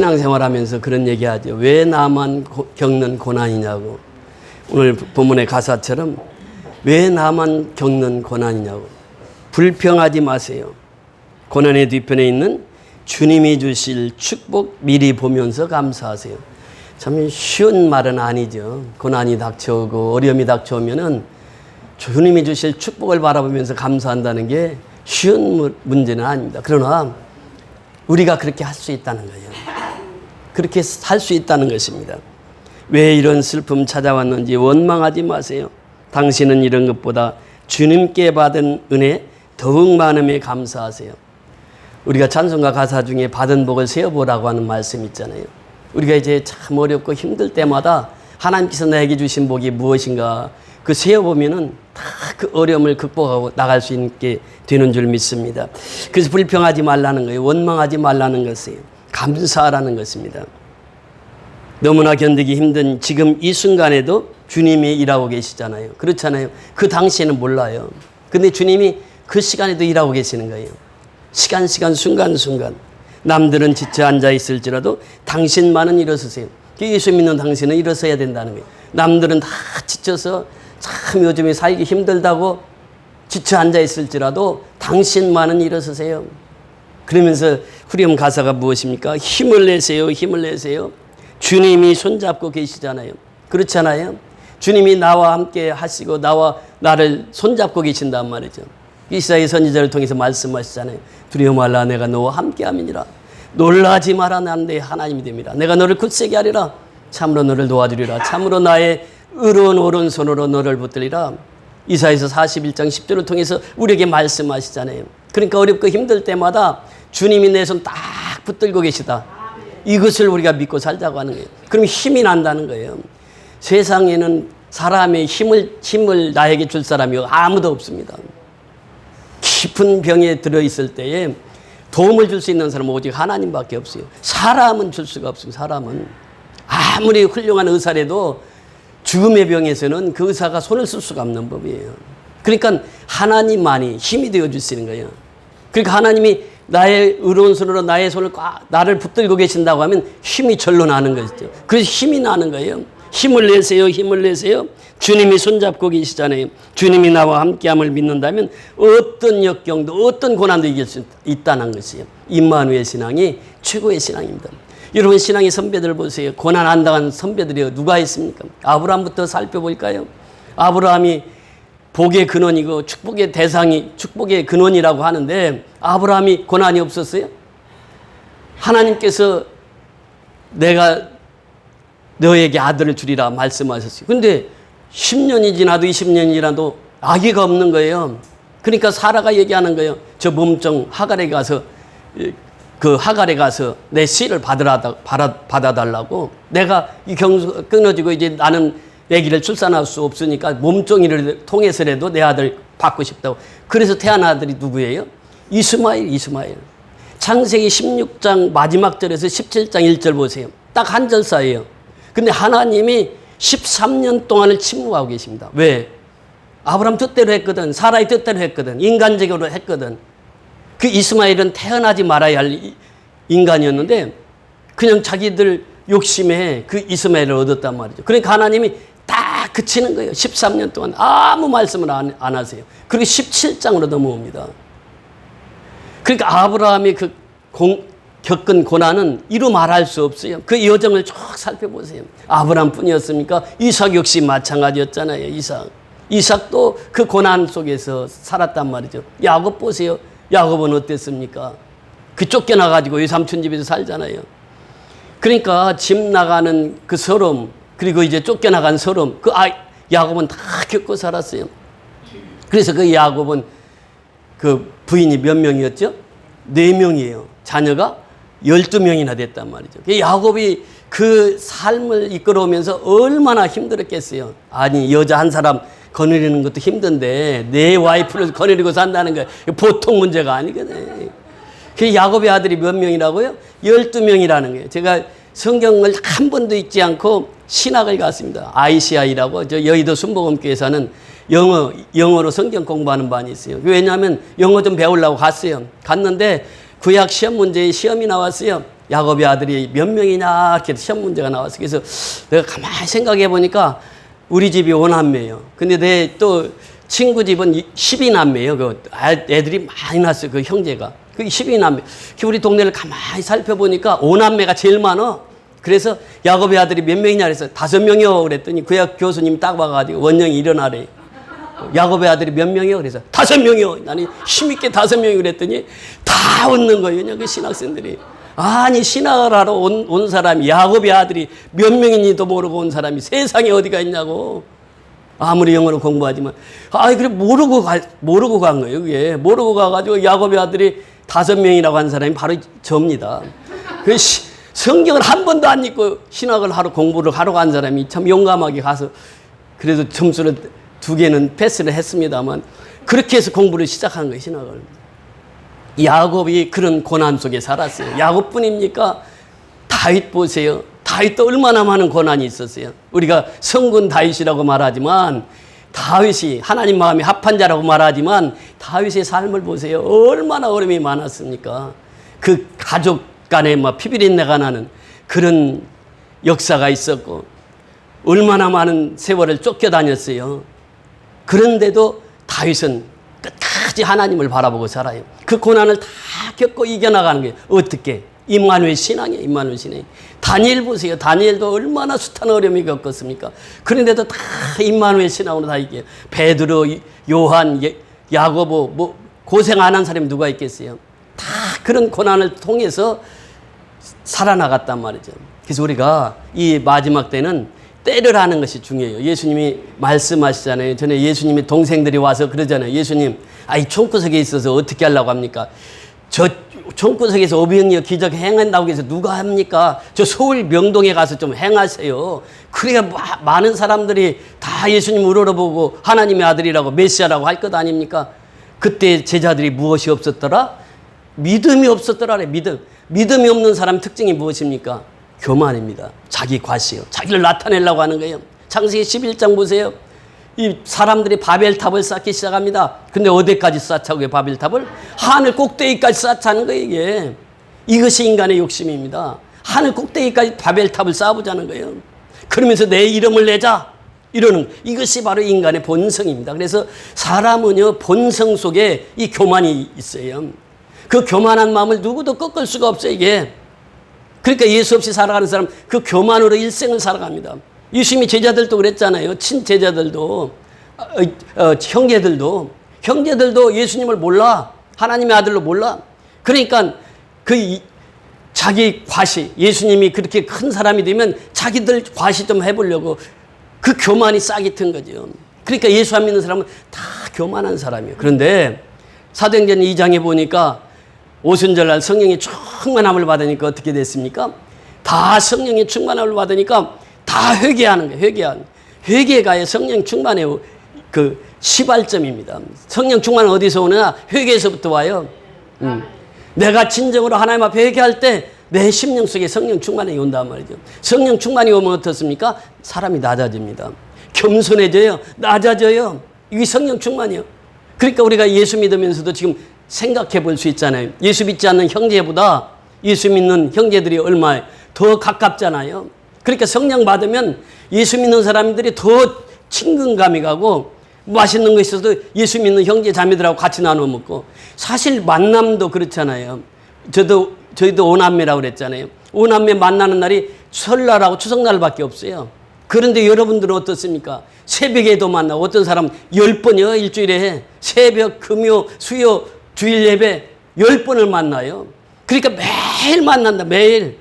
신앙생활하면서 그런 얘기하죠. 왜 나만 겪는 고난이냐고. 오늘 본문의 가사처럼 왜 나만 겪는 고난이냐고. 불평하지 마세요. 고난의 뒤편에 있는 주님이 주실 축복 미리 보면서 감사하세요. 참 쉬운 말은 아니죠. 고난이 닥쳐오고 어려움이 닥쳐오면은 주님이 주실 축복을 바라보면서 감사한다는 게 쉬운 문제는 아닙니다. 그러나 우리가 그렇게 할 수 있다는 거예요. 그렇게 살 수 있다는 것입니다. 왜 이런 슬픔 찾아왔는지 원망하지 마세요. 당신은 이런 것보다 주님께 받은 은혜 더욱 많음에 감사하세요. 우리가 찬송가 가사 중에 받은 복을 세어보라고 하는 말씀 있잖아요. 우리가 이제 참 어렵고 힘들 때마다 하나님께서 나에게 주신 복이 무엇인가 그 세어보면은 다 그 어려움을 극복하고 나갈 수 있게 되는 줄 믿습니다. 그래서 불평하지 말라는 거예요. 원망하지 말라는 것이에요. 감사하라는 것입니다. 너무나 견디기 힘든 지금 이 순간에도 주님이 일하고 계시잖아요. 그렇잖아요. 그 당시에는 몰라요. 근데 주님이 그 시간에도 일하고 계시는 거예요. 시간 순간 남들은 지쳐 앉아 있을지라도 당신만은 일어서세요. 예수 믿는 당신은 일어서야 된다는 거예요. 남들은 다 지쳐서 참 요즘에 살기 힘들다고 지쳐 앉아 있을지라도 당신만은 일어서세요. 그러면서 후렴 가사가 무엇입니까? 힘을 내세요. 힘을 내세요. 주님이 손잡고 계시잖아요. 그렇잖아요. 주님이 나와 함께 하시고 나를 손잡고 계신단 말이죠. 이사야 선지자를 통해서 말씀하시잖아요. 두려워 말라 내가 너와 함께함이니라. 놀라지 마라 난 내 하나님이 됩니다. 내가 너를 굳세게 하리라. 참으로 너를 도와주리라. 참으로 나의 의로운 오른손으로 너를 붙들리라. 이사야서 41장 10절을 통해서 우리에게 말씀하시잖아요. 그러니까 어렵고 힘들 때마다 주님이 내 손 딱 붙들고 계시다. 이것을 우리가 믿고 살자고 하는 거예요. 그럼 힘이 난다는 거예요. 세상에는 사람의 힘을 나에게 줄 사람이 아무도 없습니다. 깊은 병에 들어있을 때에 도움을 줄 수 있는 사람은 오직 하나님밖에 없어요. 사람은 줄 수가 없어요. 사람은. 아무리 훌륭한 의사라도 죽음의 병에서는 그 의사가 손을 쓸 수가 없는 법이에요. 그러니까 하나님만이 힘이 되어 주시는 거예요. 그러니까 하나님이 나의 의로운 손으로 나의 손을 나를 붙들고 계신다고 하면 힘이 절로 나는 것이죠. 그래서 힘이 나는 거예요. 힘을 내세요. 힘을 내세요. 주님이 손잡고 계시잖아요. 주님이 나와 함께함을 믿는다면 어떤 역경도 어떤 고난도 이길 수 있다는 것이에요. 임마누엘 신앙이 최고의 신앙입니다. 여러분 신앙의 선배들 보세요. 고난 안 당한 선배들이 누가 있습니까? 아브라함부터 살펴볼까요? 아브라함이 복의 근원이고 축복의 대상이 축복의 근원이라고 하는데 아브라함이 고난이 없었어요? 하나님께서 내가 너에게 아들을 주리라 말씀하셨어요. 근데 10년이 지나도 20년이 지나도 아기가 없는 거예요. 그러니까 사라가 얘기하는 거예요. 저 몸종 하갈에 가서 내 씨를 받아달라고. 내가 이 경수 끊어지고 이제 나는 아기를 출산할 수 없으니까 몸종이를 통해서라도 내 아들 받고 싶다고. 그래서 태어난 아들이 누구예요? 이스마엘. 창세기 16장 마지막 절에서 17장 1절 보세요. 딱 한 절 사이에요. 근데 하나님이 13년 동안을 침묵하고 계십니다. 왜? 아브라함 뜻대로 했거든. 사라의 뜻대로 했거든. 인간적으로 했거든. 그 이스마엘은 태어나지 말아야 할 인간이었는데 그냥 자기들 욕심에 그 이스마엘을 얻었단 말이죠. 그러니까 하나님이 딱 그치는 거예요. 13년 동안 아무 말씀을 안 하세요. 그리고 17장으로 넘어옵니다. 그러니까 아브라함이 겪은 고난은 이루 말할 수 없어요. 그 여정을 쭉 살펴보세요. 아브라함뿐이었습니까? 이삭 역시 마찬가지였잖아요. 이삭도 그 고난 속에서 살았단 말이죠. 야곱 보세요. 야곱은 어땠습니까? 그 쫓겨나가지고 외삼촌 집에서 살잖아요. 그러니까 집 나가는 그 서름, 그리고 이제 쫓겨나간 서름, 야곱은 다 겪고 살았어요. 그래서 그 야곱은 그 부인이 몇 명이었죠? 4명이에요. 자녀가 12명이나 됐단 말이죠. 야곱이 그 삶을 이끌어오면서 얼마나 힘들었겠어요. 아니, 여자 한 사람 거느리는 것도 힘든데 내 와이프를 거느리고 산다는 거 보통 문제가 아니거든요. 그 야곱의 아들이 몇 명이라고요? 12명이라는 거예요. 제가 성경을 한 번도 읽지 않고 신학을 갔습니다. ICI라고 저 여의도 순복음교회에서는 영어로 성경 공부하는 반이 있어요. 왜냐하면 영어 좀 배우려고 갔어요. 갔는데 구약 시험 문제에 시험이 나왔어요. 야곱의 아들이 몇 명이냐 이렇게 시험 문제가 나왔어. 그래서 내가 가만히 생각해 보니까 우리 집이 5남매예요. 근데 내 또 친구 집은 12남매예요. 그 애들이 많이 났어요. 그 형제가. 그 12남매. 우리 동네를 가만히 살펴보니까 5남매가 제일 많아. 그래서 야곱의 아들이 몇 명이냐 그래서 5명이요 그랬더니 그 교수님이 딱 와가지고 원영이 일어나래. 야곱의 아들이 몇 명이요? 그래서 5명이요. 나는 힘있게 5명이 그랬더니 다 웃는 거예요. 그 신학생들이. 아니 신학을 하러 온 사람이 야곱의 아들이 몇 명인지도 모르고 온 사람이 세상에 어디가 있냐고. 아무리 영어로 공부하지만 그래 모르고 간 거예요. 그게 모르고 가가지고 야곱의 아들이 5명이라고 한 사람이 바로 저입니다. 그 성경을 한 번도 안 읽고 신학을 하러 공부를 하러 간 사람이 참 용감하게 가서 그래도 점수를 2개는 패스를 했습니다만 그렇게 해서 공부를 시작한 거예요. 신학을. 야곱이 그런 고난 속에 살았어요. 야곱뿐입니까? 다윗 보세요. 다윗도 얼마나 많은 고난이 있었어요. 우리가 성군 다윗이라고 말하지만 다윗이 하나님 마음에 합한 자라고 말하지만 다윗의 삶을 보세요. 얼마나 어려움이 많았습니까? 그 가족 간에 막 피비린내가 나는 그런 역사가 있었고 얼마나 많은 세월을 쫓겨다녔어요. 그런데도 다윗은 끝까지 하나님을 바라보고 살아요. 그 고난을 다 겪고 이겨나가는 거예요. 어떻게? 임마누엘 신앙이에요. 임마누엘 신앙. 다니엘 보세요. 다니엘도 얼마나 숱한 어려움이 겪었습니까? 그런데도 다 임마누엘 신앙으로 다 이겨요. 베드로, 요한, 야고보 뭐 고생 안 한 사람이 누가 있겠어요? 다 그런 고난을 통해서 살아나갔단 말이죠. 그래서 우리가 이 마지막 때는 때를 하는 것이 중요해요. 예수님이 말씀하시잖아요. 전에 예수님의 동생들이 와서 그러잖아요. 예수님, 이 총구석에 있어서 어떻게 하려고 합니까? 저 총구석에서 오병이어 기적 행한다고 해서 누가 합니까? 저 서울 명동에 가서 좀 행하세요. 그래야 많은 사람들이 다 예수님 우러러보고 하나님의 아들이라고 메시아라고 할 것 아닙니까? 그때 제자들이 무엇이 없었더라? 믿음이 없었더라. 믿음이 없는 사람 특징이 무엇입니까? 교만입니다. 자기 과시요. 자기를 나타내려고 하는 거예요. 창세기 11장 보세요. 이 사람들이 바벨탑을 쌓기 시작합니다. 근데 어디까지 쌓자고요, 바벨탑을? 하늘 꼭대기까지 쌓자는 거예요, 이게. 이것이 인간의 욕심입니다. 하늘 꼭대기까지 바벨탑을 쌓아보자는 거예요. 그러면서 내 이름을 내자. 이러는, 이것이 바로 인간의 본성입니다. 그래서 사람은요, 본성 속에 이 교만이 있어요. 그 교만한 마음을 누구도 꺾을 수가 없어요, 이게. 그러니까 예수 없이 살아가는 사람, 그 교만으로 일생을 살아갑니다. 예수님이 제자들도 그랬잖아요. 친제자들도, 형제들도 예수님을 몰라. 하나님의 아들로 몰라. 그러니까 자기 과시, 예수님이 그렇게 큰 사람이 되면 자기들 과시 좀 해보려고 그 교만이 싹이 튼 거죠. 그러니까 예수 안 믿는 사람은 다 교만한 사람이에요. 그런데 사도행전 2장에 보니까 오순절날 성령의 충만함을 받으니까 어떻게 됐습니까? 다 성령의 충만함을 받으니까 다 회개하는 거예요. 회개가 성령 충만의 그 시발점입니다. 성령 충만은 어디서 오느냐? 회개에서부터 와요. 내가 진정으로 하나님 앞에 회개할 때 내 심령 속에 성령 충만이 온단 말이죠. 성령 충만이 오면 어떻습니까? 사람이 낮아집니다. 겸손해져요. 낮아져요. 이게 성령 충만이요. 그러니까 우리가 예수 믿으면서도 지금 생각해 볼 수 있잖아요. 예수 믿지 않는 형제보다 예수 믿는 형제들이 얼마나 더 가깝잖아요. 그러니까 성령 받으면 예수 믿는 사람들이 더 친근감이 가고 맛있는 거 있어도 예수 믿는 형제 자매들하고 같이 나눠 먹고 사실 만남도 그렇잖아요. 저희도 오남매라고 그랬잖아요. 오남매 만나는 날이 설날하고 추석날밖에 없어요. 그런데 여러분들은 어떻습니까? 새벽에도 만나고 어떤 사람은 10번이요 일주일에 해. 새벽, 금요, 수요, 주일 예배 10번을 만나요. 그러니까 매일 만난다. 매일.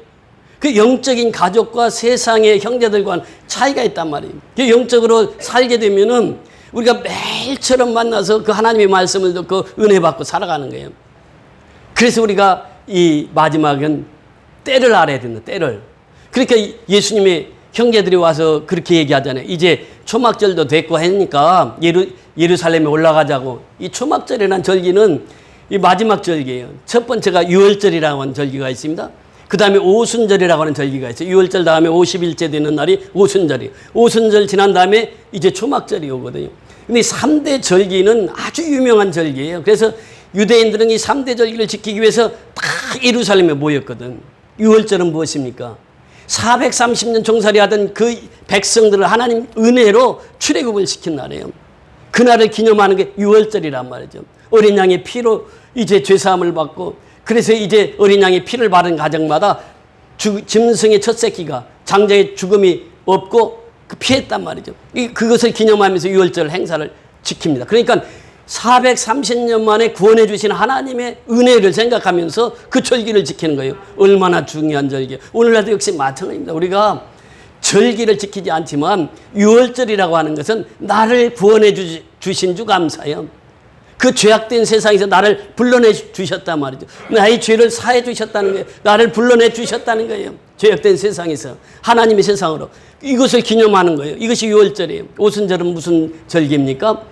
그 영적인 가족과 세상의 형제들과는 차이가 있단 말이에요. 그 영적으로 살게 되면은 우리가 매일처럼 만나서 그 하나님의 말씀을 듣고 은혜 받고 살아가는 거예요. 그래서 우리가 이 마지막은 때를 알아야 된다. 때를. 그러니까 예수님의 형제들이 와서 그렇게 얘기하잖아요. 이제 초막절도 됐고 하니까 예루살렘에 올라가자고. 이 초막절이라는 절기는 이 마지막 절기예요. 첫 번째가 유월절이라고 하는 절기가 있습니다. 그 다음에 오순절이라고 하는 절기가 있어요. 유월절 다음에 50일째 되는 날이 오순절이에요. 오순절 지난 다음에 이제 초막절이 오거든요. 근데 3대 절기는 아주 유명한 절기예요. 그래서 유대인들은 이 3대 절기를 지키기 위해서 다 예루살렘에 모였거든. 유월절은 무엇입니까? 430년 종살이하던 그 백성들을 하나님 은혜로 출애굽을 시킨 날이에요. 그날을 기념하는 게 유월절이란 말이죠. 어린 양의 피로 이제 죄사함을 받고, 그래서 이제 어린 양의 피를 바른 가정마다 짐승의 첫 새끼가, 장자의 죽음이 없고 피했단 말이죠. 그것을 기념하면서 유월절 행사를 지킵니다. 그러니까 430년 만에 구원해 주신 하나님의 은혜를 생각하면서 그 절기를 지키는 거예요. 얼마나 중요한 절기. 오늘날도 역시 마찬가지입니다. 우리가 절기를 지키지 않지만 유월절이라고 하는 것은 나를 구원해 주신 주 감사해요. 그 죄악된 세상에서 나를 불러내 주셨단 말이죠. 나의 죄를 사해 주셨다는 거예요. 나를 불러내 주셨다는 거예요. 죄악된 세상에서 하나님의 세상으로. 이것을 기념하는 거예요. 이것이 유월절이에요. 오순절은 무슨 절기입니까?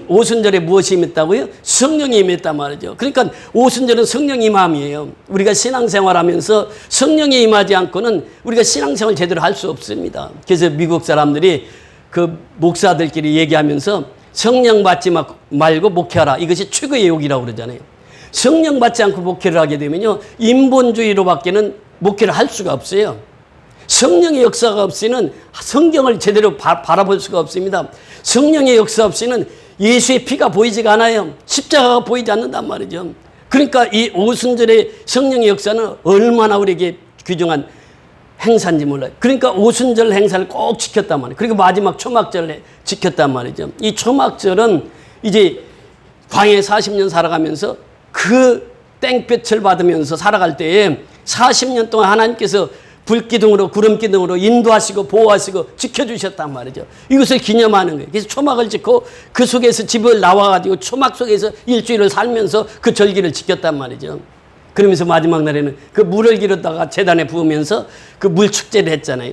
오순절에 무엇이 임했다고요? 성령이 임했단 말이죠. 그러니까 오순절은 성령 임함이에요. 우리가 신앙생활하면서 성령이 임하지 않고는 우리가 신앙생활 제대로 할 수 없습니다. 그래서 미국 사람들이 그 목사들끼리 얘기하면서 성령 받지 말고 목회하라. 이것이 최고의 욕이라고 그러잖아요. 성령 받지 않고 목회를 하게 되면요, 인본주의로밖에는 목회를 할 수가 없어요. 성령의 역사가 없이는 성경을 제대로 바라볼 수가 없습니다. 성령의 역사 없이는 예수의 피가 보이지가 않아요. 십자가가 보이지 않는단 말이죠. 그러니까 이 오순절의 성령의 역사는 얼마나 우리에게 귀중한 행사인지 몰라요. 그러니까 오순절 행사를 꼭 지켰단 말이에요. 그리고 마지막 초막절을 지켰단 말이죠. 이 초막절은 이제 광야에 40년 살아가면서 그 땡볕을 받으면서 살아갈 때에 40년 동안 하나님께서 불기둥으로 구름기둥으로 인도하시고 보호하시고 지켜주셨단 말이죠. 이것을 기념하는 거예요. 그래서 초막을 짓고 그 속에서 집을 나와가지고 초막 속에서 일주일을 살면서 그 절기를 지켰단 말이죠. 그러면서 마지막 날에는 그 물을 기르다가 제단에 부으면서 그 물축제를 했잖아요.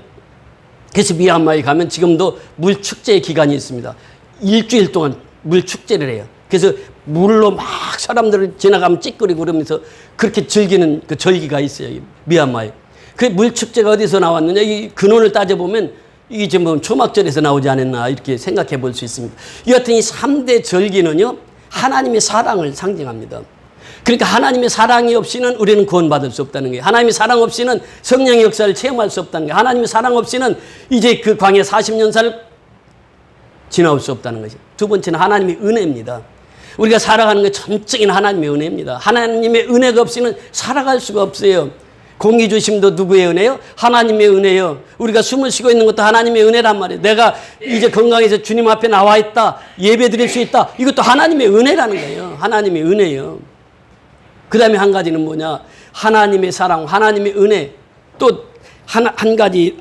그래서 미얀마에 가면 지금도 물축제의 기간이 있습니다. 일주일 동안 물축제를 해요. 그래서 물로 막 사람들을 지나가면 찌끄리고 그러면서 그렇게 즐기는 그 절기가 있어요. 미얀마에. 그 물축제가 어디서 나왔느냐? 이 근원을 따져보면 이게 지금 초막절에서 나오지 않았나 이렇게 생각해 볼 수 있습니다. 여하튼 이 3대 절기는요, 하나님의 사랑을 상징합니다. 그러니까 하나님의 사랑이 없이는 우리는 구원받을 수 없다는 거예요. 하나님의 사랑 없이는 성령의 역사를 체험할 수 없다는 거예요. 하나님의 사랑 없이는 이제 그 광야 40년사를 지나올 수 없다는 것이죠. 두 번째는 하나님의 은혜입니다. 우리가 살아가는 게 전적인 하나님의 은혜입니다. 하나님의 은혜가 없이는 살아갈 수가 없어요. 공기 주심도 누구의 은혜요? 하나님의 은혜요. 우리가 숨을 쉬고 있는 것도 하나님의 은혜란 말이에요. 내가 이제 건강해서 주님 앞에 나와 있다, 예배 드릴 수 있다, 이것도 하나님의 은혜라는 거예요. 하나님의 은혜요. 그 다음에 한 가지는 뭐냐? 하나님의 사랑, 하나님의 은혜. 또 한 가지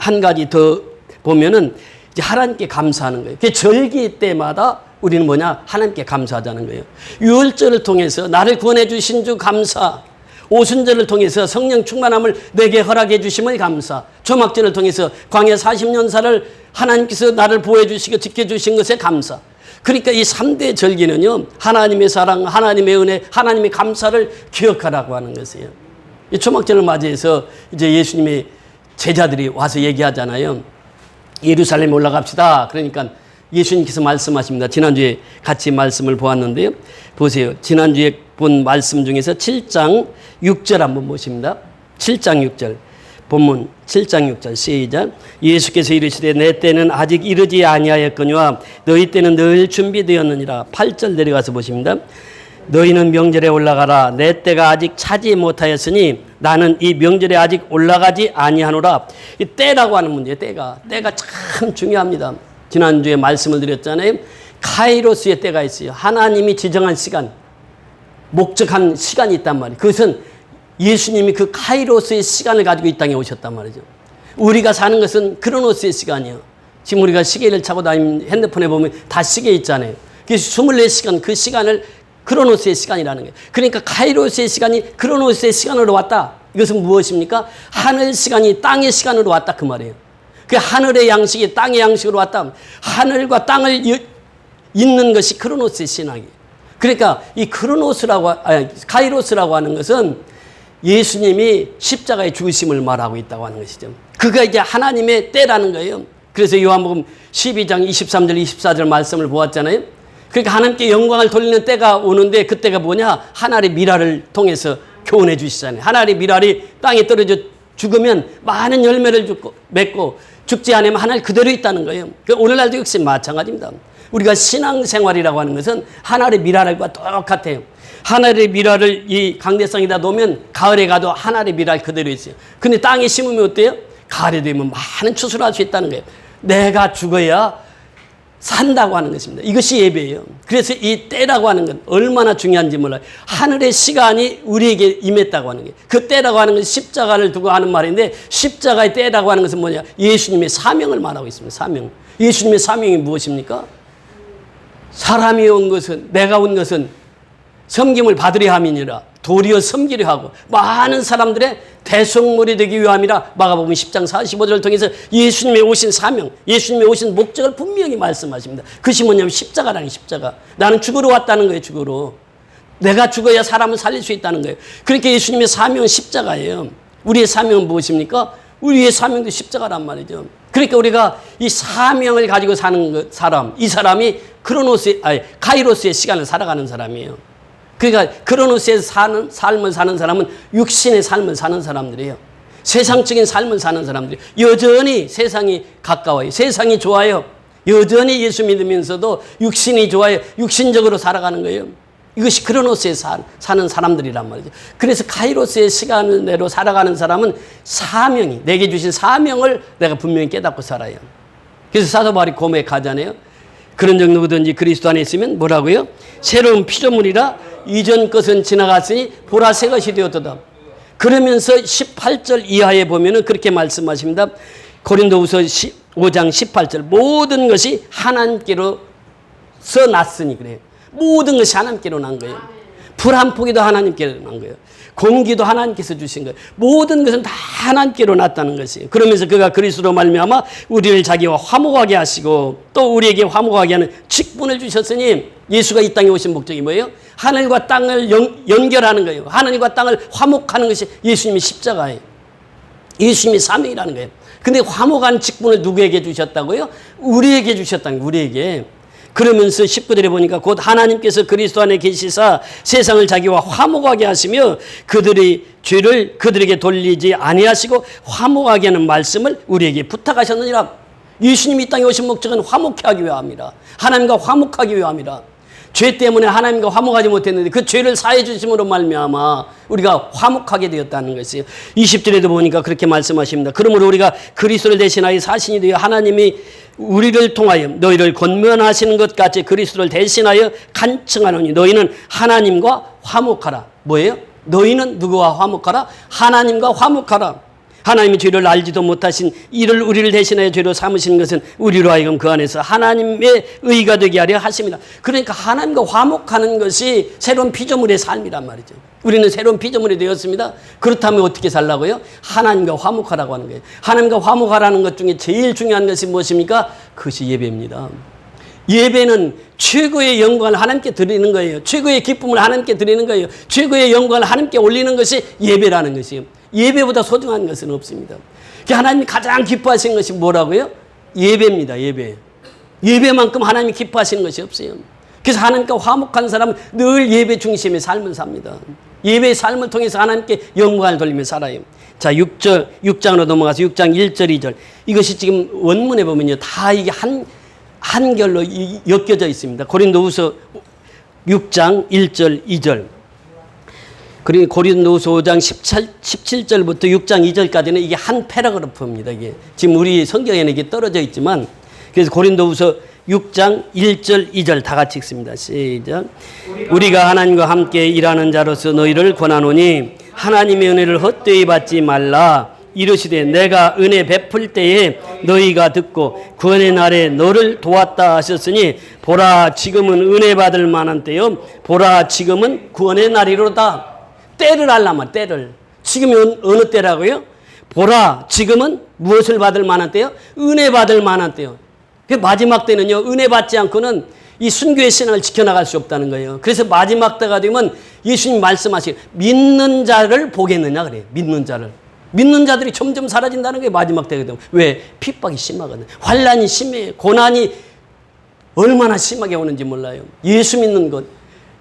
더 보면은 이제 하나님께 감사하는 거예요. 그 절기 때마다 우리는 뭐냐? 하나님께 감사하자는 거예요. 유월절을 통해서 나를 구원해 주신 주 감사. 오순절을 통해서 성령 충만함을 내게 허락해 주심을 감사. 초막절을 통해서 광야 40년사를 하나님께서 나를 보호해 주시고 지켜주신 것에 감사. 그러니까 이 3대 절기는요, 하나님의 사랑, 하나님의 은혜, 하나님의 감사를 기억하라고 하는 것이에요. 이 초막절을 맞이해서 이제 예수님의 제자들이 와서 얘기하잖아요. 예루살렘에 올라갑시다. 그러니까 예수님께서 말씀하십니다. 지난주에 같이 말씀을 보았는데요. 보세요. 지난주에 본 말씀 중에서 7장 6절 한번 보십니다. 7장 6절. 본문 7장 6절 시작. 예수께서 이르시되 내 때는 아직 이르지 아니하였거니와 너희 때는 늘 준비되었느니라. 8절 내려가서 보십니다. 너희는 명절에 올라가라. 내 때가 아직 차지 못하였으니 나는 이 명절에 아직 올라가지 아니하노라. 이 때라고 하는 문제예요. 때가 참 중요합니다. 지난주에 말씀을 드렸잖아요. 카이로스의 때가 있어요. 하나님이 지정한 시간, 목적한 시간이 있단 말이에요. 그것은 예수님이 그 카이로스의 시간을 가지고 이 땅에 오셨단 말이죠. 우리가 사는 것은 크로노스의 시간이에요. 지금 우리가 시계를 차고 다니는 핸드폰에 보면 다 시계 있잖아요. 그래서 24시간 그 시간을 크로노스의 시간이라는 거예요. 그러니까 카이로스의 시간이 크로노스의 시간으로 왔다. 이것은 무엇입니까? 하늘 시간이 땅의 시간으로 왔다 그 말이에요. 그 하늘의 양식이 땅의 양식으로 왔다. 하늘과 땅을 잇는 것이 크로노스의 신학이에요. 그러니까 이 카이로스라고 하는 것은 예수님이 십자가의 죽으심을 말하고 있다고 하는 것이죠. 그가 이제 하나님의 때라는 거예요. 그래서 요한복음 12장 23절 24절 말씀을 보았잖아요. 그러니까 하나님께 영광을 돌리는 때가 오는데 그 때가 뭐냐? 하나님의 미라를 통해서 교훈해 주시잖아요. 하나님의 밀알이 땅에 떨어져 죽으면 많은 열매를 맺고 죽지 않으면 하늘 그대로 있다는 거예요. 오늘날도 역시 마찬가지입니다. 우리가 신앙생활이라고 하는 것은 하늘의 밀알과 똑같아요. 하늘의 밀알을 이 강대상에다 놓으면 가을에 가도 하늘의 밀알 그대로 있어요. 근데 땅에 심으면 어때요? 가을에 되면 많은 추수를 할 수 있다는 거예요. 내가 죽어야 산다고 하는 것입니다. 이것이 예배예요. 그래서 이 때라고 하는 건 얼마나 중요한지 몰라요. 하늘의 시간이 우리에게 임했다고 하는 게, 그 때라고 하는 것은 십자가를 두고 하는 말인데, 십자가의 때라고 하는 것은 뭐냐? 예수님의 사명을 말하고 있습니다. 사명. 예수님의 사명이 무엇입니까? 사람이 온 것은, 내가 온 것은 섬김을 받으려 함이니라. 도리어 섬기려 하고 많은 사람들의 대속물이 되기 위함이라. 마가복음 10장 45절을 통해서 예수님의 오신 사명, 예수님의 오신 목적을 분명히 말씀하십니다. 그것이 뭐냐면 십자가라는 십자가. 나는 죽으러 왔다는 거예요. 죽으러. 내가 죽어야 사람을 살릴 수 있다는 거예요. 그러니까 예수님의 사명은 십자가예요. 우리의 사명은 무엇입니까? 우리의 사명도 십자가란 말이죠. 그러니까 우리가 이 사명을 가지고 사는 사람, 이 사람이 카이로스의 시간을 살아가는 사람이에요. 그러니까 크로노스에서 사는 삶을 사는 사람은 육신의 삶을 사는 사람들이에요. 세상적인 삶을 사는 사람들이 여전히 세상이 가까워요. 세상이 좋아요. 여전히 예수 믿으면서도 육신이 좋아요. 육신적으로 살아가는 거예요. 이것이 크로노스에 사는 사람들이란 말이죠. 그래서 카이로스의 시간을 내로 살아가는 사람은 사명이, 내게 주신 사명을 내가 분명히 깨닫고 살아요. 그래서 사도 바울이 고백하잖아요. 그런 정도든지 그리스도 안에 있으면 뭐라고요? 새로운 피조물이라 이전 것은 지나갔으니 보라 새 것이 되었도다. 그러면서 18절 이하에 보면은 그렇게 말씀하십니다. 고린도후서 5장 18절. 모든 것이 하나님께로서 났으니 그래요. 모든 것이 하나님께로 난 거예요. 불 한 포기도 하나님께로 난 거예요. 공기도 하나님께서 주신 거예요. 모든 것은 다 하나님께로 났다는 것이에요. 그러면서 그가 그리스도로 말미암아 우리를 자기와 화목하게 하시고 또 우리에게 화목하게 하는 직분을 주셨으니, 예수가 이 땅에 오신 목적이 뭐예요? 하늘과 땅을 연결하는 거예요. 하늘과 땅을 화목하는 것이 예수님의 십자가예요. 예수님의 사명이라는 거예요. 근데 화목한 직분을 누구에게 주셨다고요? 우리에게 주셨다는 거예요. 우리에게. 그러면서 19절에 보니까 곧 하나님께서 그리스도 안에 계시사 세상을 자기와 화목하게 하시며 그들의 죄를 그들에게 돌리지 아니하시고 화목하게 하는 말씀을 우리에게 부탁하셨느니라. 예수님이 이 땅에 오신 목적은 화목하게 하기 위함이라. 하나님과 화목하기 위함이라. 죄 때문에 하나님과 화목하지 못했는데 그 죄를 사해 주심으로 말미암아 우리가 화목하게 되었다는 것이에요. 20절에도 보니까 그렇게 말씀하십니다. 그러므로 우리가 그리스도를 대신하여 사신이 되어 하나님이 우리를 통하여 너희를 권면하시는 것 같이 그리스도를 대신하여 간청하노니 너희는 하나님과 화목하라. 뭐예요? 너희는 누구와 화목하라? 하나님과 화목하라. 하나님이 죄를 알지도 못하신 이를 우리를 대신하여 죄로 삼으신 것은 우리로 하여금 그 안에서 하나님의 의가 되게 하려 하십니다. 그러니까 하나님과 화목하는 것이 새로운 피조물의 삶이란 말이죠. 우리는 새로운 피조물이 되었습니다. 그렇다면 어떻게 살라고요? 하나님과 화목하라고 하는 거예요. 하나님과 화목하라는 것 중에 제일 중요한 것이 무엇입니까? 그것이 예배입니다. 예배는 최고의 영광을 하나님께 드리는 거예요. 최고의 기쁨을 하나님께 드리는 거예요. 최고의 영광을 하나님께 올리는 것이 예배라는 것이에요. 예배보다 소중한 것은 없습니다. 하나님이 가장 기뻐하시는 것이 뭐라고요? 예배입니다. 예배. 예배만큼 하나님이 기뻐하시는 것이 없어요. 그래서 하나님과 화목한 사람은 늘 예배 중심의 삶을 삽니다. 예배의 삶을 통해서 하나님께 영광을 돌리며 살아요. 자, 6장으로 넘어가서 6장 1절, 2절. 이것이 지금 원문에 보면요. 다 이게 한결로 엮여져 있습니다. 고린도후서 6장 1절, 2절. 그리고 고린도후서 5장 17절부터 6장 2절까지는 이게 한 패러그래프입니다. 이게 지금 우리 성경에는 이게 떨어져 있지만, 그래서 고린도후서 6장 1절 2절 다 같이 읽습니다. 시작. 우리가 하나님과 함께 일하는 자로서 너희를 권하노니 하나님의 은혜를 헛되이 받지 말라. 이르시되 내가 은혜 베풀 때에 너희가 듣고 구원의 날에 너를 도왔다 하셨으니 보라 지금은 은혜 받을 만한 때요 보라 지금은 구원의 날이로다. 때를 알라면 때를. 지금이 어느 때라고요? 보라 지금은 무엇을 받을 만한 때요? 은혜 받을 만한 때요. 그 마지막 때는요, 은혜 받지 않고는 이 순교의 신앙을 지켜나갈 수 없다는 거예요. 그래서 마지막 때가 되면 예수님 말씀하시고 믿는 자를 보겠느냐 그래요. 믿는 자를. 믿는 자들이 점점 사라진다는 게 마지막 때가 되면. 왜? 핍박이 심하거든. 환란이 심해. 고난이 얼마나 심하게 오는지 몰라요. 예수 믿는 것.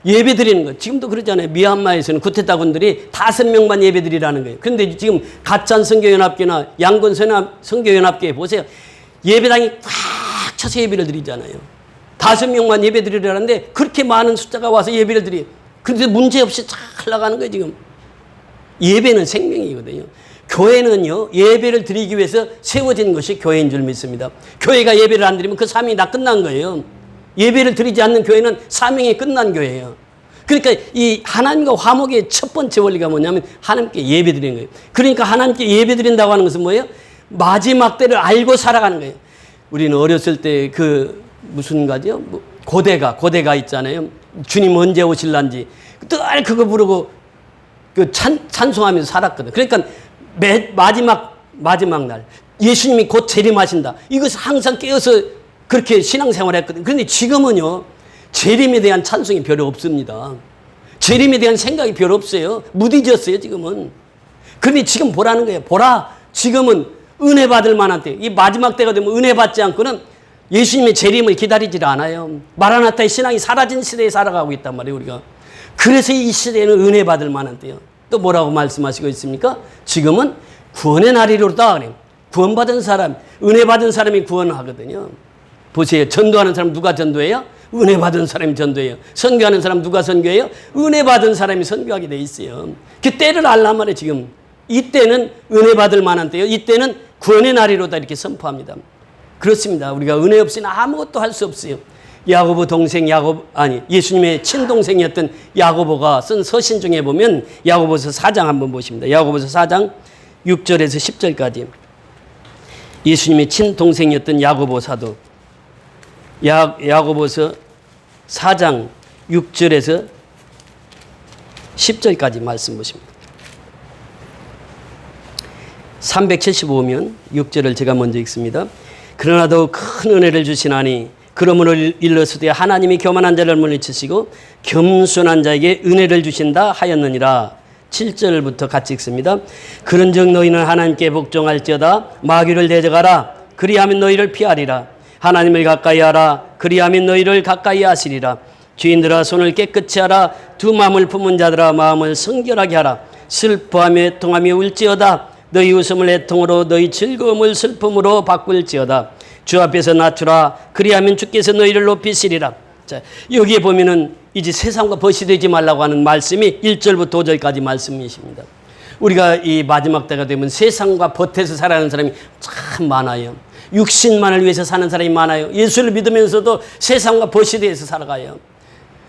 예배 드리는 거. 지금도 그러잖아요. 미얀마에서는 쿠데타군들이 5명만 예배 드리라는 거예요. 그런데 지금 가짠 선교연합교나 양곤 선교연합교에 보세요. 예배당이 꽉 차서 예배를 드리잖아요. 5명만 예배 드리라는데 그렇게 많은 숫자가 와서 예배를 드려요. 그런데 문제없이 잘 나가는 거예요, 지금. 예배는 생명이거든요. 교회는요, 예배를 드리기 위해서 세워진 것이 교회인 줄 믿습니다. 교회가 예배를 안 드리면 그 사명이 다 끝난 거예요. 예배를 드리지 않는 교회는 사명이 끝난 교회예요. 그러니까 이 하나님과 화목의 첫 번째 원리가 뭐냐면 하나님께 예배 드리는 거예요. 그러니까 하나님께 예배 드린다고 하는 것은 뭐예요? 마지막 때를 알고 살아가는 거예요. 우리는 어렸을 때 그 무슨 가지요? 고대가 있잖아요. 주님 언제 오실란지 늘 그거 부르고 그 찬송하면서 살았거든. 그러니까 마지막 날 예수님이 곧 재림하신다. 이것을 항상 깨어서 그렇게 신앙생활을 했거든. 그런데 지금은요, 재림에 대한 찬송이 별로 없습니다. 재림에 대한 생각이 별로 없어요. 무디졌어요, 지금은. 그런데 지금 보라는 거예요. 보라, 지금은 은혜 받을 만한 때. 이 마지막 때가 되면 은혜 받지 않고는 예수님의 재림을 기다리질 않아요. 마라나타의 신앙이 사라진 시대에 살아가고 있단 말이에요, 우리가. 그래서 이 시대에는 은혜 받을 만한 때요. 또 뭐라고 말씀하시고 있습니까? 지금은 구원의 날이로다. 구원받은 사람, 은혜 받은 사람이 구원하거든요. 보세요. 전도하는 사람 누가 전도해요? 은혜 받은 사람이 전도해요. 선교하는 사람 누가 선교해요? 은혜 받은 사람이 선교하게 돼 있어요. 그 때를 알란 말이에요, 지금. 이때는 은혜 받을 만한 때요. 이때는 구원의 날이로다 이렇게 선포합니다. 그렇습니다. 우리가 은혜 없이는 아무것도 할 수 없어요. 야고보 동생 예수님의 친동생이었던 야고보가 쓴 서신 중에 보면 야고보서 4장 한번 보십니다. 야고보서 4장 6절에서 10절까지. 예수님의 친동생이었던 야고보 사도. 야고보서 4장 6절에서 10절까지 말씀 보십니다. 375면 6절을 제가 먼저 읽습니다. 그러나 더욱 큰 은혜를 주시나니 그러므로 일러스되 하나님이 교만한 자를 물리치시고 겸손한 자에게 은혜를 주신다 하였느니라. 7절부터 같이 읽습니다. 그런즉 너희는 하나님께 복종할지어다. 마귀를 대적하라. 그리하면 너희를 피하리라. 하나님을 가까이 하라. 그리하면 너희를 가까이 하시리라. 죄인들아 손을 깨끗이 하라. 두 마음을 품은 자들아 마음을 성결하게 하라. 슬퍼하며 애통하며 울지어다. 너희 웃음을 애통으로 너희 즐거움을 슬픔으로 바꿀지어다. 주 앞에서 낮추라. 그리하면 주께서 너희를 높이시리라. 자, 여기에 보면은 이제 세상과 벗이 되지 말라고 하는 말씀이 1절부터 5절까지 말씀이십니다. 우리가 이 마지막 때가 되면 세상과 벗에서 살아가는 사람이 참 많아요. 육신만을 위해서 사는 사람이 많아요. 예수를 믿으면서도 세상과 벗이 되어서 살아가요.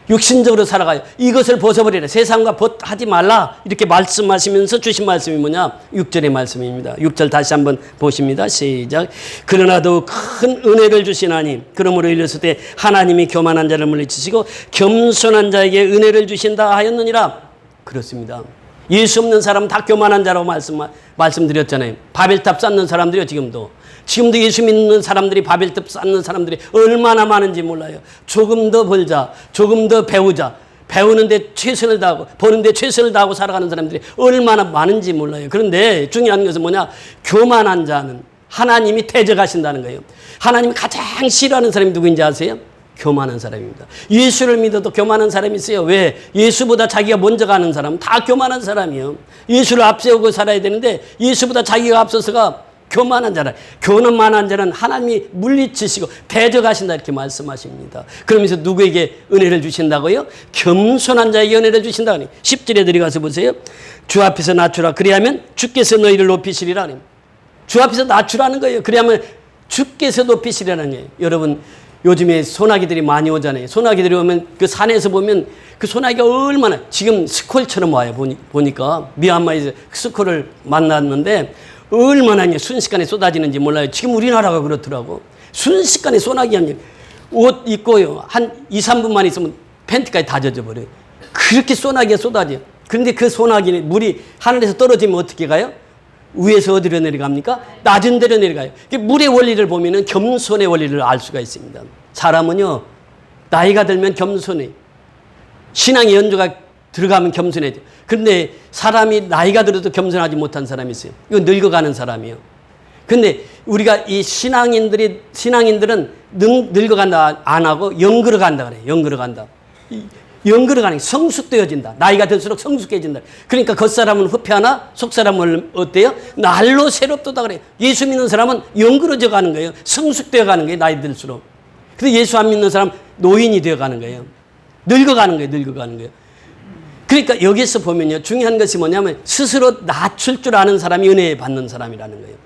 육신적으로 살아가요. 이것을 벗어버리라. 세상과 벗하지 말라. 이렇게 말씀하시면서 주신 말씀이 뭐냐? 6절의 말씀입니다. 6절 다시 한번 보십니다. 시작. 그러나 더욱 큰 은혜를 주시나니 그러므로 이르시되 하나님이 교만한 자를 물리치시고 겸손한 자에게 은혜를 주신다 하였느니라. 그렇습니다. 예수 없는 사람은 다 교만한 자라고 말씀드렸잖아요. 바벨탑 쌓는 사람들이요, 지금도 예수 믿는 사람들이 바벨탑 쌓는 사람들이 얼마나 많은지 몰라요. 조금 더 벌자, 조금 더 배우자, 배우는데 최선을 다하고 버는데 최선을 다하고 살아가는 사람들이 얼마나 많은지 몰라요. 그런데 중요한 것은 뭐냐? 교만한 자는 하나님이 대적하신다는 거예요. 하나님이 가장 싫어하는 사람이 누구인지 아세요? 교만한 사람입니다. 예수를 믿어도 교만한 사람이 있어요. 왜? 예수보다 자기가 먼저 가는 사람은 다 교만한 사람이에요. 예수를 앞세우고 살아야 되는데 예수보다 자기가 앞서서가 교만한 자라. 교만한 자는 하나님이 물리치시고 대적하신다 이렇게 말씀하십니다. 그러면서 누구에게 은혜를 주신다고요? 겸손한 자에게 은혜를 주신다고. 10절에 들어가서 보세요. 주 앞에서 낮추라. 그리하면 주께서 너희를 높이시리라. 주 앞에서 낮추라는 거예요. 그리하면 주께서 높이시리라는 거예요. 여러분 요즘에 소나기들이 많이 오잖아요. 소나기들이 오면 그 산에서 보면 그 소나기가 얼마나 지금 스콜처럼 와요. 보니까 미얀마에서 스콜을 만났는데 얼마나 순식간에 쏟아지는지 몰라요. 지금 우리나라가 그렇더라고. 순식간에 소나기 한 옷 입고요. 한 2, 3분만 있으면 팬티까지 다 젖어버려요. 그렇게 소나기가 쏟아져요. 그런데 그 소나기는 물이 하늘에서 떨어지면 어떻게 가요? 위에서 어디로 내려갑니까? 낮은 데로 내려가요. 물의 원리를 보면은 겸손의 원리를 알 수가 있습니다. 사람은요, 나이가 들면 겸손해. 신앙의 연조가 들어가면 겸손해져. 그런데 사람이 나이가 들어도 겸손하지 못한 사람이 있어요. 이건 늙어가는 사람이에요. 근데 우리가 이 신앙인들은 늙어간다 안 하고 영글어간다 그래요. 영글어간다. 연결어가는 게 성숙되어진다. 나이가 들수록 성숙해진다. 그러니까 겉사람은 후패하나 속사람은 어때요? 날로 새롭도다 그래요. 예수 믿는 사람은 연결어져 가는 거예요. 성숙되어 가는 거예요. 나이 들수록. 그래서 예수 안 믿는 사람 노인이 되어 가는 거예요. 늙어가는 거예요. 늙어가는 거예요. 그러니까 여기서 보면요. 중요한 것이 뭐냐면 스스로 낮출 줄 아는 사람이 은혜 받는 사람이라는 거예요.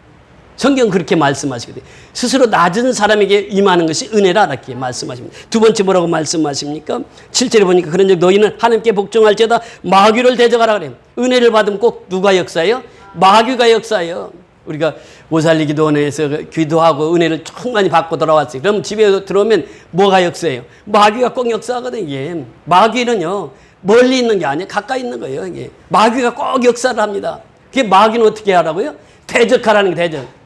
성경은 그렇게 말씀하시거든요. 스스로 낮은 사람에게 임하는 것이 은혜라 이렇게 말씀하십니다. 두 번째 뭐라고 말씀하십니까? 7절에 보니까 그런즉 너희는 하나님께 복종할지어다 마귀를 대적하라 그래요. 은혜를 받으면 꼭 누가 역사해요? 마귀가 역사해요. 우리가 오살리 기도원에서 기도하고 은혜를 충만히 받고 돌아왔어요. 그럼 집에 들어오면 뭐가 역사해요? 마귀가 꼭 역사하거든요. 이게. 마귀는요. 멀리 있는 게 아니에요. 가까이 있는 거예요. 이게. 마귀가 꼭 역사를 합니다. 그게 마귀는 어떻게 하라고요? 대적하라는 게 대적.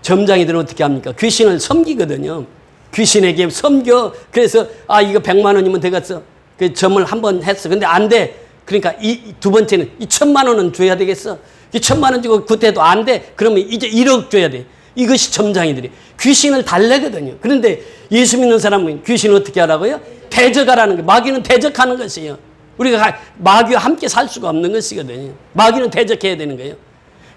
점장이들은 어떻게 합니까? 귀신을 섬기거든요. 귀신에게 섬겨. 그래서 이거 100만 원이면 되겠어. 그 점을 한번 했어. 근데 안 돼. 그러니까 이 두 번째는 이 1000만 원은 줘야 되겠어. 이 1000만 원 주고 그때도 안 돼. 그러면 이제 1억 줘야 돼. 이것이 점장이들이 귀신을 달래거든요. 그런데 예수 믿는 사람은 귀신을 어떻게 하라고요? 대적하라는 거예요. 마귀는 대적하는 것이에요. 우리가 마귀와 함께 살 수가 없는 것이거든요. 마귀는 대적해야 되는 거예요.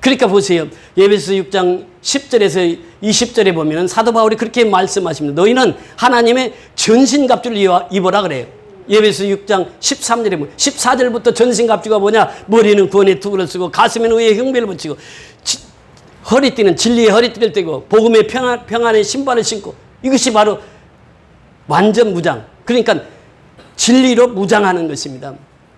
그러니까 보세요. 에베소 6장 10절에서 20절에 보면 사도 바울이 그렇게 말씀하십니다. 너희는 하나님의 전신갑주를 입어라 그래요. 에베소 6장 13절에 보면 14절부터 전신갑주가 뭐냐? 머리는 구원의 투구를 쓰고 가슴에는 의의 형배를 붙이고 허리띠는 진리의 허리띠를 떼고 복음의 평안의 신발을 신고 이것이 바로 완전 무장. 그러니까 진리로 무장하는 것입니다.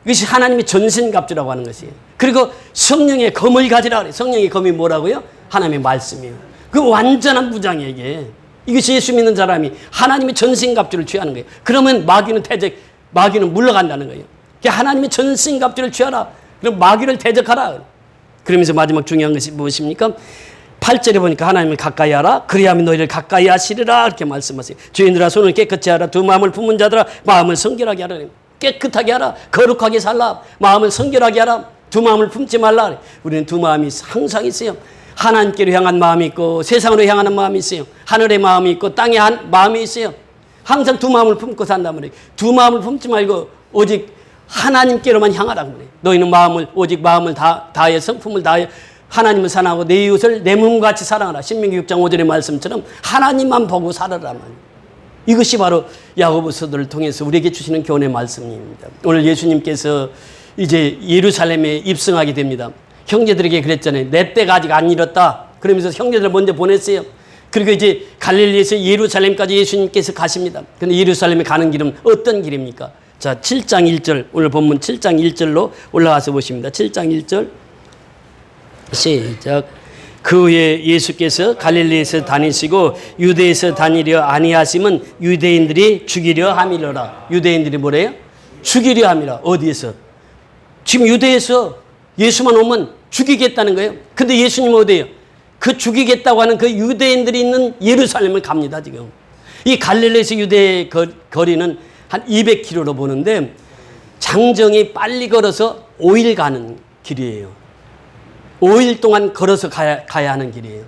이것이 하나님의 전신갑주라고 하는 것이에요. 그리고 성령의 검을 가지라 그래요. 성령의 검이 뭐라고요? 하나님의 말씀이에요. 그 완전한 무장이에요. 이게. 이것이 예수 믿는 사람이 하나님의 전신갑주를 취하는 거예요. 그러면 마귀는 물러간다는 거예요. 하나님의 전신갑주를 취하라. 그럼 마귀를 대적하라. 그러면서 마지막 중요한 것이 무엇입니까? 8절에 보니까 하나님을 가까이 하라. 그리하면 너희를 가까이 하시리라. 이렇게 말씀하세요. 죄인들아 손을 깨끗이 하라. 두 마음을 품은 자들아 마음을 성결하게 하라. 깨끗하게 하라. 거룩하게 살라. 마음을 성결하게 하라. 두 마음을 품지 말라. 우리는 두 마음이 항상 있어요. 하나님께로 향한 마음이 있고 세상으로 향하는 마음이 있어요. 하늘의 마음이 있고 땅의 마음이 있어요. 항상 두 마음을 품고 산단 말이에요. 두 마음을 품지 말고 오직 하나님께로만 향하라고 그래요. 너희는 오직 마음을 다해 성품을 다해 하나님을 사랑하고 내 이웃을 내 몸같이 사랑하라. 신명기 6장 5절의 말씀처럼 하나님만 보고 살아라 말이에요. 이것이 바로 야고보서들을 통해서 우리에게 주시는 교훈의 말씀입니다. 오늘 예수님께서 이제 예루살렘에 입성하게 됩니다. 형제들에게 그랬잖아요. 내 때가 아직 안 이뤘다. 그러면서 형제들을 먼저 보냈어요. 그리고 이제 갈릴리에서 예루살렘까지 예수님께서 가십니다. 그런데 예루살렘에 가는 길은 어떤 길입니까? 자, 7장 1절 오늘 본문 7장 1절로 올라가서 보십니다. 7장 1절 시작. 그 후에 예수께서 갈릴리에서 다니시고 유대에서 다니려 아니하심은 유대인들이 죽이려 함이로라. 유대인들이 뭐래요? 죽이려 함이라. 어디에서? 지금 유대에서 예수만 오면 죽이겠다는 거예요. 근데 예수님은 어디에요? 그 죽이겠다고 하는 그 유대인들이 있는 예루살렘을 갑니다. 지금 이 갈릴리에서 유대의 거리는 한 200km로 보는데 장정이 빨리 걸어서 5일 가는 길이에요. 5일 동안 걸어서 가야 하는 길이에요.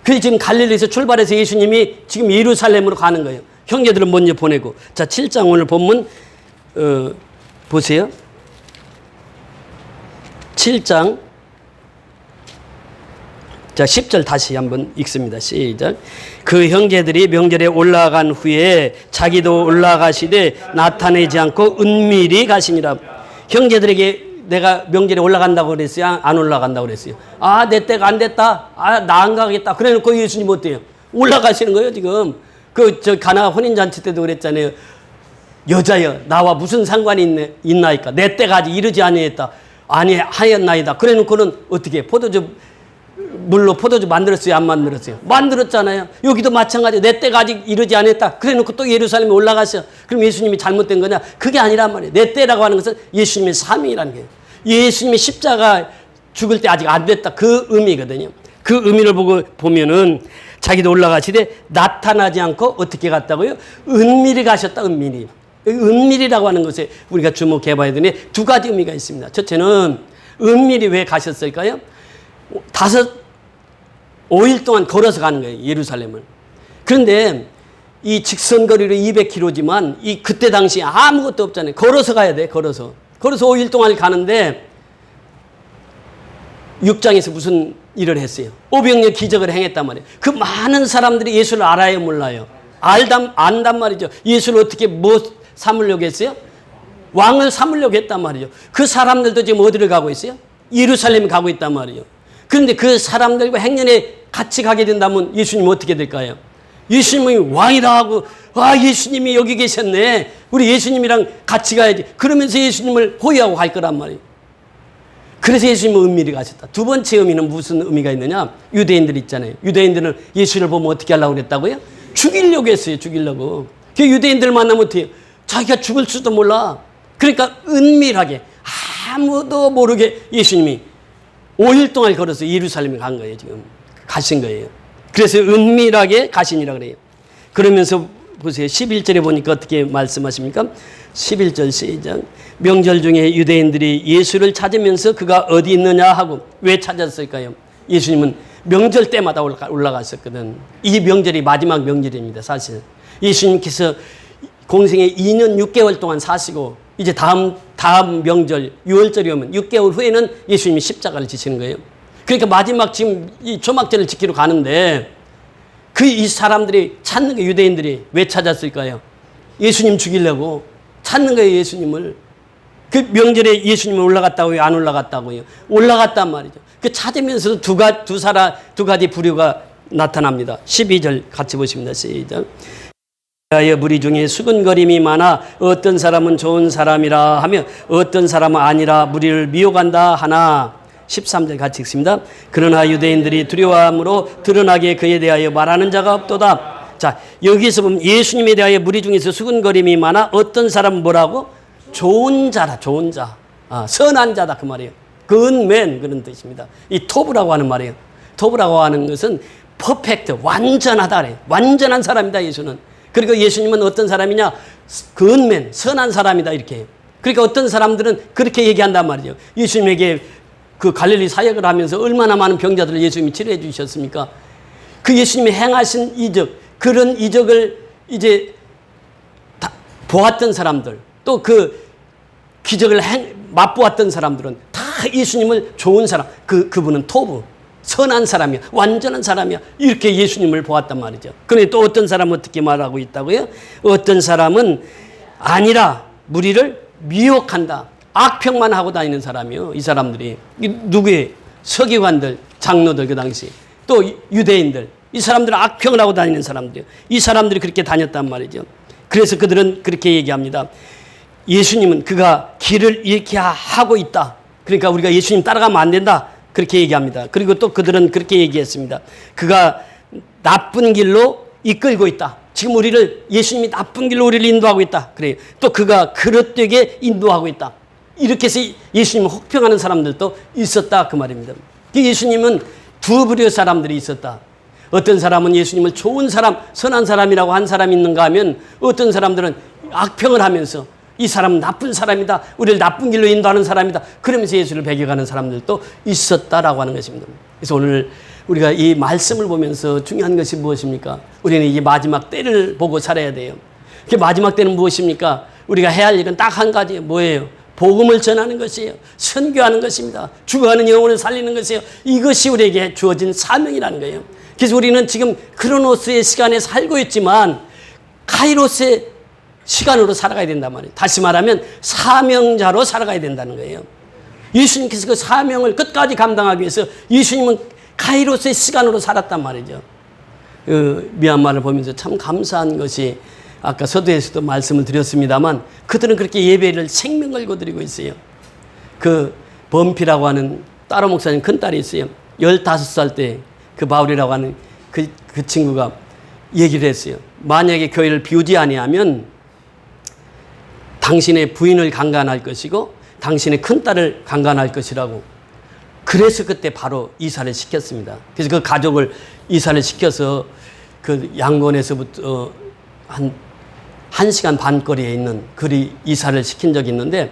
그래서 지금 갈릴리에서 출발해서 예수님이 지금 예루살렘으로 가는 거예요. 형제들을 먼저 보내고. 자, 7장 오늘 본문 보세요. 7장 자 10절 다시 한번 읽습니다. 시작. 그 형제들이 명절에 올라간 후에 자기도 올라가시되 나타내지 않고 은밀히 가시니라. 형제들에게 내가 명절에 올라간다고 그랬어요? 안 올라간다고 그랬어요? 내 때가 안 됐다. 나 안 가겠다. 그래 놓고 예수님 어때요? 올라가시는 거예요, 지금. 가나 혼인잔치 때도 그랬잖아요. 여자여, 나와 무슨 상관이 있나이까? 내 때가 아직 이르지 아니하였나이다. 그래 놓고는 어떻게? 물로 포도주 만들었어요? 안 만들었어요? 만들었잖아요. 여기도 마찬가지예요. 내 때가 아직 이르지 않았다. 그래 놓고 또 예루살렘에 올라갔어요. 그럼 예수님이 잘못된 거냐? 그게 아니란 말이에요. 내 때라고 하는 것은 예수님의 사명이라는 거예요. 예수님의 십자가 죽을 때 아직 안 됐다. 그 의미거든요. 그 의미를 보면은 자기도 올라가시되 나타나지 않고 어떻게 갔다고요? 은밀히 가셨다. 은밀히. 은밀이라고 하는 것에 우리가 주목해 봐야 되니 두 가지 의미가 있습니다. 첫째는 은밀히 왜 가셨을까요? 5일 동안 걸어서 가는 거예요. 예루살렘을. 그런데 이 직선거리로 200km지만 이 그때 당시 아무것도 없잖아요. 걸어서 가야 돼. 걸어서 5일 동안 가는데 6장에서 무슨 일을 했어요? 오병이어 기적을 행했단 말이에요. 그 많은 사람들이 예수를 알아요, 몰라요? 안단 말이죠. 예수를 어떻게 뭐 삼으려고 했어요? 왕을 삼으려고 했단 말이죠. 그 사람들도 지금 어디를 가고 있어요? 예루살렘 가고 있단 말이에요. 그런데 그 사람들과 행년에 같이 가게 된다면 예수님 어떻게 될까요? 예수님이 왕이다 하고, 예수님이 여기 계셨네. 우리 예수님이랑 같이 가야지. 그러면서 예수님을 호위하고 갈 거란 말이에요. 그래서 예수님은 은밀히 가셨다. 두 번째 의미는 무슨 의미가 있느냐? 유대인들 있잖아요. 유대인들은 예수를 보면 어떻게 하려고 그랬다고요? 죽이려고 했어요. 죽이려고. 그 유대인들 만나면 어떻게 해요? 자기가 죽을 수도 몰라. 그러니까 은밀하게 아무도 모르게 예수님이 5일 동안 걸어서 예루살렘에 간 거예요. 지금 가신 거예요. 그래서 은밀하게 가시니라 그래요. 그러면서 보세요. 11절에 보니까 어떻게 말씀하십니까? 11절 시작. 명절 중에 유대인들이 예수를 찾으면서 그가 어디 있느냐 하고 왜 찾았을까요? 예수님은 명절 때마다 올라갔었거든. 이 명절이 마지막 명절입니다. 사실 예수님께서 공생에 2년 6개월 동안 사시고 이제 다음 명절 6월절이 오면 6개월 후에는 예수님이 십자가를 지시는 거예요. 그러니까 마지막 지금 이 초막절을 지키러 가는데 이 사람들이 찾는 게 유대인들이 왜 찾았을까요? 예수님 죽이려고 찾는 거예요. 예수님을. 그 명절에 예수님은 올라갔다고요? 안 올라갔다고요? 올라갔단 말이죠. 그 찾으면서 두 가지 부류가 나타납니다. 12절 같이 보십니다. 시작. 무리 중에 수근거림이 많아 어떤 사람은 좋은 사람이라 하며 어떤 사람은 아니라 무리를 미혹한다 하나. 13절 같이 읽습니다. 그러나 유대인들이 두려워함으로 드러나게 그에 대하여 말하는 자가 없도다. 자, 여기서 보면 예수님에 대하여 무리 중에서 수근거림이 많아 어떤 사람은 뭐라고? 좋은 자다. 좋은 자. 선한 자다 그 말이에요. good 그런 뜻입니다. 이 토브라고 하는 말이에요. 토브라고 하는 것은 퍼펙트, 완전하다 그래요. 완전한 사람이다 예수는. 그리고 예수님은 어떤 사람이냐? good 선한 사람이다 이렇게 해요. 그러니까 어떤 사람들은 그렇게 얘기한단 말이죠. 예수님에게 그 갈릴리 사역을 하면서 얼마나 많은 병자들을 예수님이 치료해 주셨습니까? 그 예수님이 행하신 이적, 그런 이적을 이제 보았던 사람들, 또 그 기적을 맛보았던 사람들은 다 예수님을 좋은 사람, 그분은 토브, 선한 사람이야, 완전한 사람이야, 이렇게 예수님을 보았단 말이죠. 그런데 또 어떤 사람은 어떻게 말하고 있다고요? 어떤 사람은 아니라 무리를 미혹한다. 악평만 하고 다니는 사람이요. 이 사람들이. 누구예요? 서기관들, 장로들 그 당시. 또 유대인들. 이 사람들은 악평을 하고 다니는 사람들이요. 이 사람들이 그렇게 다녔단 말이죠. 그래서 그들은 그렇게 얘기합니다. 예수님은 그가 길을 잃게 하고 있다. 그러니까 우리가 예수님 따라가면 안 된다. 그렇게 얘기합니다. 그리고 또 그들은 그렇게 얘기했습니다. 그가 나쁜 길로 이끌고 있다. 지금 예수님이 나쁜 길로 우리를 인도하고 있다. 그래요. 또 그가 그릇되게 인도하고 있다. 이렇게 해서 예수님을 혹평하는 사람들도 있었다 그 말입니다. 예수님은 두 부류의 사람들이 있었다. 어떤 사람은 예수님을 좋은 사람, 선한 사람이라고 한 사람이 있는가 하면 어떤 사람들은 악평을 하면서 이 사람은 나쁜 사람이다. 우리를 나쁜 길로 인도하는 사람이다. 그러면서 예수를 배격하는 사람들도 있었다라고 하는 것입니다. 그래서 오늘 우리가 이 말씀을 보면서 중요한 것이 무엇입니까? 우리는 이 마지막 때를 보고 살아야 돼요. 그 마지막 때는 무엇입니까? 우리가 해야 할 일은 딱 한 가지예요. 뭐예요? 복음을 전하는 것이에요. 선교하는 것입니다. 죽어가는 영혼을 살리는 것이에요. 이것이 우리에게 주어진 사명이라는 거예요. 그래서 우리는 지금 크로노스의 시간에 살고 있지만 카이로스의 시간으로 살아가야 된단 말이에요. 다시 말하면 사명자로 살아가야 된다는 거예요. 예수님께서 그 사명을 끝까지 감당하기 위해서 예수님은 카이로스의 시간으로 살았단 말이죠. 미얀마를 보면서 참 감사한 것이 아까 서두에서도 말씀을 드렸습니다만 그들은 그렇게 예배를 생명 걸고 드리고 있어요. 그 범피라고 하는 따로 목사님 큰딸이 있어요. 15살 때 그 바울이라고 하는 그 친구가 얘기를 했어요. 만약에 교회를 비우지 아니하면 당신의 부인을 강간할 것이고 당신의 큰딸을 강간할 것이라고. 그래서 그때 바로 이사를 시켰습니다. 그래서 그 가족을 이사를 시켜서 그 양곤에서부터 한 1시간 반 거리에 있는 그리 이사를 시킨 적이 있는데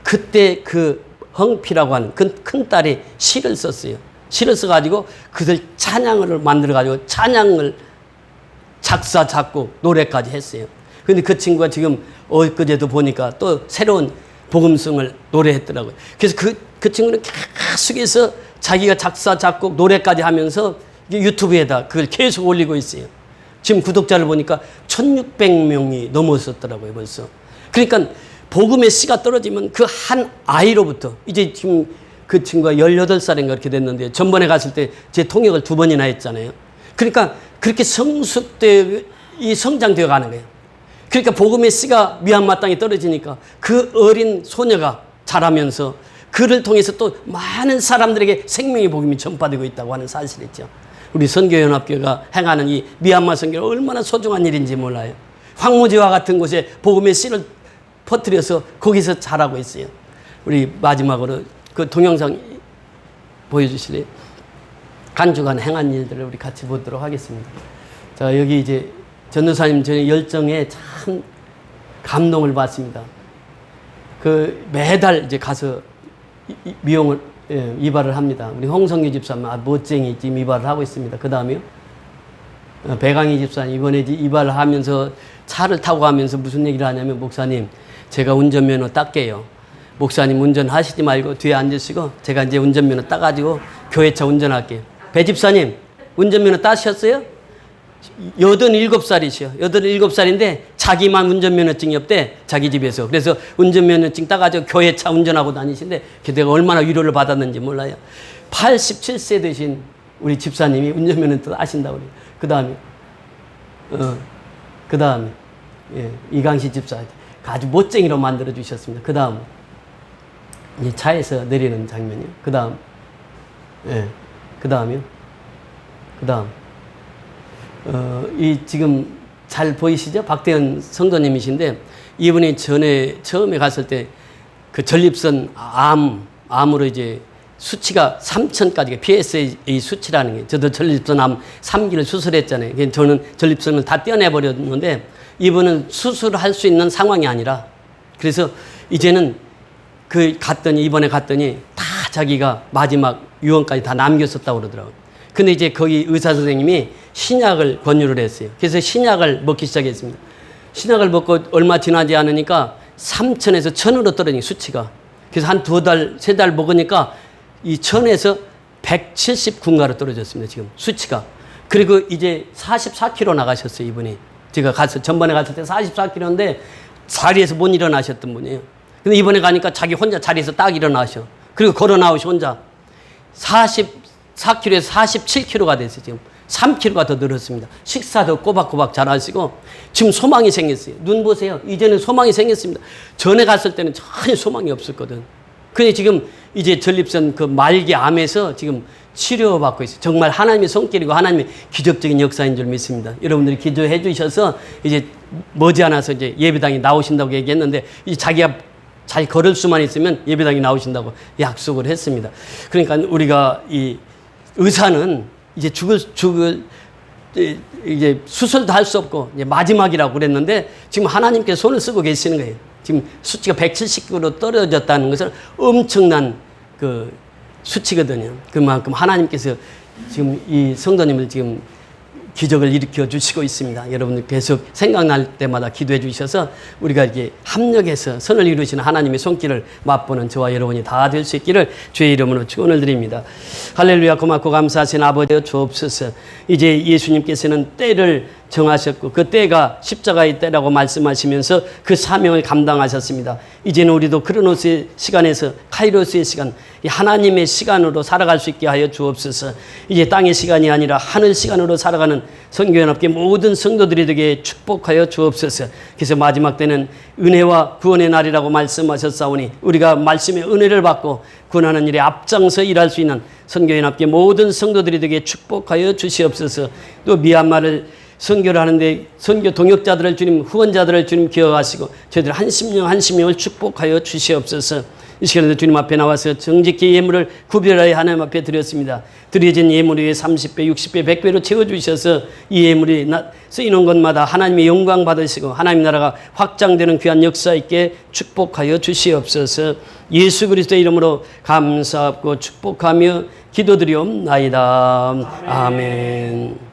그때 그 헝피라고 하는 그 큰딸이 시를 썼어요. 시를 써가지고 그들 찬양을 만들어가지고 찬양을 작사, 작곡, 노래까지 했어요. 근데 그 친구가 지금 엊그제도 보니까 또 새로운 복음성을 노래했더라고요. 그래서 그 친구는 계속해서 자기가 작사, 작곡, 노래까지 하면서 유튜브에다 그걸 계속 올리고 있어요. 지금 구독자를 보니까 1600명이 넘었었더라고요, 벌써. 그러니까 복음의 씨가 떨어지면 그 한 아이로부터, 이제 지금 그 친구가 18살인가 그렇게 됐는데, 전번에 갔을 때 제 통역을 2번이나 했잖아요. 그러니까 그렇게 성장되어 가는 거예요. 그러니까 복음의 씨가 미얀마 땅에 떨어지니까 그 어린 소녀가 자라면서 그를 통해서 또 많은 사람들에게 생명의 복음이 전파되고 있다고 하는 사실이죠. 우리 선교연합교회가 행하는 이 미얀마 선교가 얼마나 소중한 일인지 몰라요. 황무지와 같은 곳에 복음의 씨를 퍼뜨려서 거기서 자라고 있어요. 우리 마지막으로 그 동영상 보여주실래요? 간주간 행한 일들을 우리 같이 보도록 하겠습니다. 자, 여기 이제 전도사님 저의 열정에 참 감동을 받습니다. 그 매달 이제 가서 미용을 이발을 합니다. 우리 홍성규 집사님 멋쟁이 지금 이발을 하고 있습니다. 그 다음에요 배강희 집사님 이번에 이발을 하면서 차를 타고 가면서 무슨 얘기를 하냐면, 목사님 제가 운전면허 땄게요. 목사님 운전하시지 말고 뒤에 앉으시고 제가 이제 운전면허 따가지고 교회차 운전할게요. 배 집사님 운전면허 따셨어요? 87살이시요. 87살인데 자기만 운전면허증이 없대, 자기 집에서. 그래서 운전면허증 따가지고 교회차 운전하고 다니신데 내가 얼마나 위로를 받았는지 몰라요. 87세 되신 우리 집사님이 운전면허 따신다고 그래요. 그 다음에 이강시 집사 아주 멋쟁이로 만들어 주셨습니다. 그 다음 이제 차에서 내리는 장면이요. 그 다음이요. 이 지금 잘 보이시죠? 박대현 성도님이신데, 이분이 처음에 갔을 때 그 전립선 암으로 이제 수치가 3,000까지가 PSA 수치라는 게, 저도 전립선 암 3기를 수술했잖아요. 저는 전립선을 다 떼어내버렸는데, 이분은 수술할 수 있는 상황이 아니라, 그래서 이제는 이번에 갔더니 다 자기가 마지막 유언까지 다 남겼었다고 그러더라고요. 근데 이제 거기 의사 선생님이 신약을 권유를 했어요. 그래서 신약을 먹기 시작했습니다. 신약을 먹고 얼마 지나지 않으니까 3,000에서 1,000으로 떨어진 수치가. 그래서 한 2달, 3달 먹으니까 이 1,000에서 179인가로 떨어졌습니다, 지금 수치가. 그리고 이제 44kg 나가셨어요, 이분이. 제가 전번에 갔을 때 44kg인데 자리에서 못 일어나셨던 분이에요. 근데 이번에 가니까 자기 혼자 자리에서 딱 일어나셔. 그리고 걸어 나오시 혼자. 44kg에서 47kg가 됐어요, 지금. 3kg가 더 늘었습니다. 식사도 꼬박꼬박 잘 하시고, 지금 소망이 생겼어요. 눈 보세요. 이제는 소망이 생겼습니다. 전에 갔을 때는 전혀 소망이 없었거든. 근데 지금 이제 전립선 그 말기 암에서 지금 치료받고 있어요. 정말 하나님의 손길이고 하나님의 기적적인 역사인 줄 믿습니다. 여러분들이 기도해 주셔서 이제 머지않아서 이제 예배당에 나오신다고 얘기했는데, 이제 자기가 잘 걸을 수만 있으면 예배당에 나오신다고 약속을 했습니다. 그러니까 우리가 이 의사는 이제 이제 수술도 할 수 없고 이제 마지막이라고 그랬는데, 지금 하나님께서 손을 쓰고 계시는 거예요. 지금 수치가 170으로 떨어졌다는 것은 엄청난 그 수치거든요. 그만큼 하나님께서 지금 이 성도님을 지금 기적을 일으켜 주시고 있습니다. 여러분들 계속 생각날 때마다 기도해 주셔서 우리가 이게 합력해서 선을 이루시는 하나님의 손길을 맛보는 저와 여러분이 다 될 수 있기를 주의 이름으로 축원을 드립니다. 할렐루야. 고맙고 감사하신 아버지 주옵소서. 이제 예수님께서는 때를 정하셨고 그 때가 십자가의 때라고 말씀하시면서 그 사명을 감당하셨습니다. 이제는 우리도 크로노스의 시간에서 카이로스의 시간, 하나님의 시간으로 살아갈 수 있게 하여 주옵소서. 이제 땅의 시간이 아니라 하늘 시간으로 살아가는 선교연합계 모든 성도들이 되게 축복하여 주옵소서. 그래서 마지막 때는 은혜와 구원의 날이라고 말씀하셨사오니 우리가 말씀의 은혜를 받고 구원하는 일에 앞장서 일할 수 있는 선교연합계 모든 성도들이 되게 축복하여 주시옵소서. 또 미얀마를 선교를 하는데 선교 동역자들을 주님, 후원자들을 주님 기억하시고 저희들 한 심령을 축복하여 주시옵소서. 이 시간에도 주님 앞에 나와서 정직히 예물을 구별하여 하나님 앞에 드렸습니다. 드려진 예물 위에 30배, 60배, 100배로 채워주셔서 이 예물이 쓰이는 곳마다 하나님의 영광 받으시고 하나님 나라가 확장되는 귀한 역사 있게 축복하여 주시옵소서. 예수 그리스도의 이름으로 감사하고 축복하며 기도드리옵나이다. 아멘.